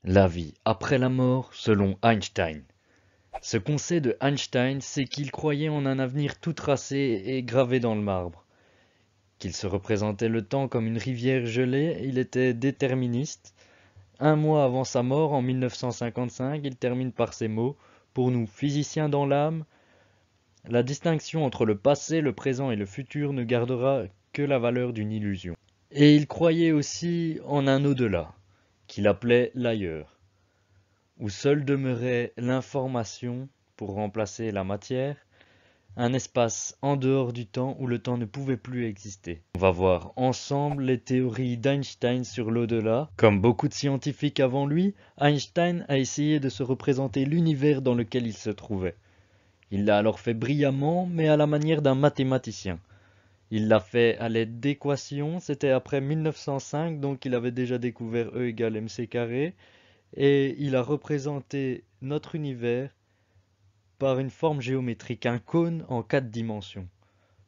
La vie après la mort selon Einstein. Ce qu'on sait de Einstein, c'est qu'il croyait en un avenir tout tracé et gravé dans le marbre. Qu'il se représentait le temps comme une rivière gelée, il était déterministe. Un mois avant sa mort, en 1955, il termine par ces mots: Pour nous, physiciens dans l'âme, la distinction entre le passé, le présent et le futur ne gardera que la valeur d'une illusion. Et il croyait aussi en un au-delà, qu'il appelait l'ailleurs, où seule demeurait l'information pour remplacer la matière, un espace en dehors du temps où le temps ne pouvait plus exister. On va voir ensemble les théories d'Einstein sur l'au-delà. Comme beaucoup de scientifiques avant lui, Einstein a essayé de se représenter l'univers dans lequel il se trouvait. Il l'a alors fait brillamment, mais à la manière d'un mathématicien. Il l'a fait à l'aide d'équations, c'était après 1905, donc il avait déjà découvert E égale mc carré, et il a représenté notre univers par une forme géométrique, un cône en 4 dimensions,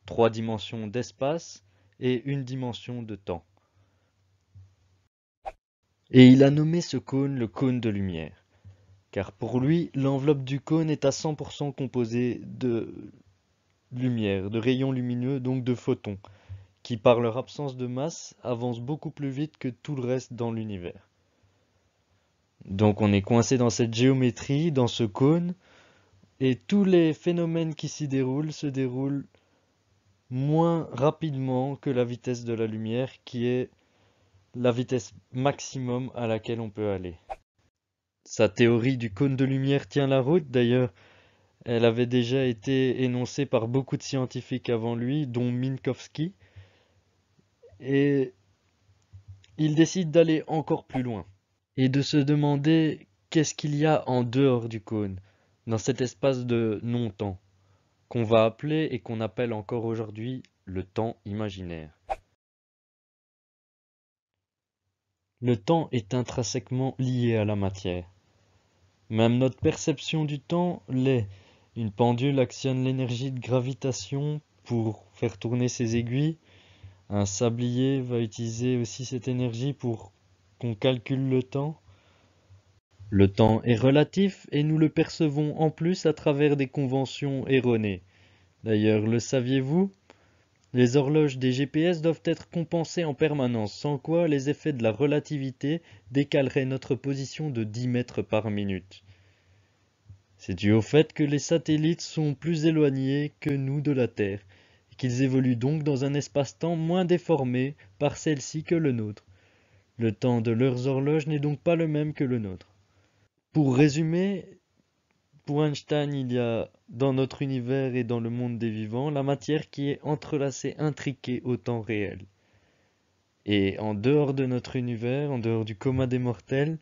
3 dimensions d'espace et une dimension de temps. Et il a nommé ce cône le cône de lumière, car pour lui, l'enveloppe du cône est à 100% composée de lumière, de rayons lumineux, donc de photons, qui par leur absence de masse avancent beaucoup plus vite que tout le reste dans l'univers. Donc on est coincé dans cette géométrie, dans ce cône, et tous les phénomènes qui s'y déroulent se déroulent moins rapidement que la vitesse de la lumière, qui est la vitesse maximum à laquelle on peut aller. Sa théorie du cône de lumière tient la route, d'ailleurs, elle avait déjà été énoncée par beaucoup de scientifiques avant lui, dont Minkowski, et il décide d'aller encore plus loin, et de se demander qu'est-ce qu'il y a en dehors du cône, dans cet espace de non-temps, qu'on va appeler et qu'on appelle encore aujourd'hui le temps imaginaire. Le temps est intrinsèquement lié à la matière. Même notre perception du temps l'est. Une pendule actionne l'énergie de gravitation pour faire tourner ses aiguilles. Un sablier va utiliser aussi cette énergie pour qu'on calcule le temps. Le temps est relatif et nous le percevons en plus à travers des conventions erronées. D'ailleurs, le saviez-vous? Les horloges des GPS doivent être compensées en permanence, sans quoi les effets de la relativité décaleraient notre position de 10 mètres par minute. C'est dû au fait que les satellites sont plus éloignés que nous de la Terre, et qu'ils évoluent donc dans un espace-temps moins déformé par celle-ci que le nôtre. Le temps de leurs horloges n'est donc pas le même que le nôtre. Pour résumer, pour Einstein, il y a dans notre univers et dans le monde des vivants la matière qui est entrelacée, intriquée au temps réel. Et en dehors de notre univers, en dehors du coma des mortels,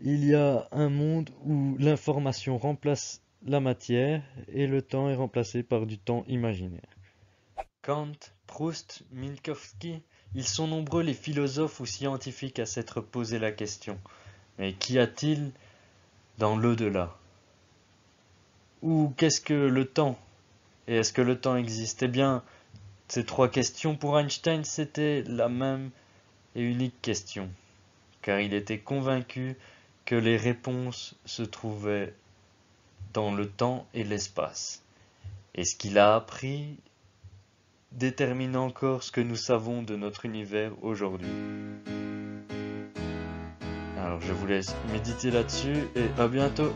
il y a un monde où l'information remplace la matière et le temps est remplacé par du temps imaginaire. Kant, Proust, Minkowski, ils sont nombreux les philosophes ou scientifiques à s'être posé la question. Mais qu'y a-t-il dans l'au-delà? Ou qu'est-ce que le temps? Et est-ce que le temps existe? Eh bien, ces trois questions pour Einstein, c'était la même et unique question, car il était convaincu que les réponses se trouvaient dans le temps et l'espace. Et ce qu'il a appris détermine encore ce que nous savons de notre univers aujourd'hui. Alors je vous laisse méditer là-dessus et à bientôt.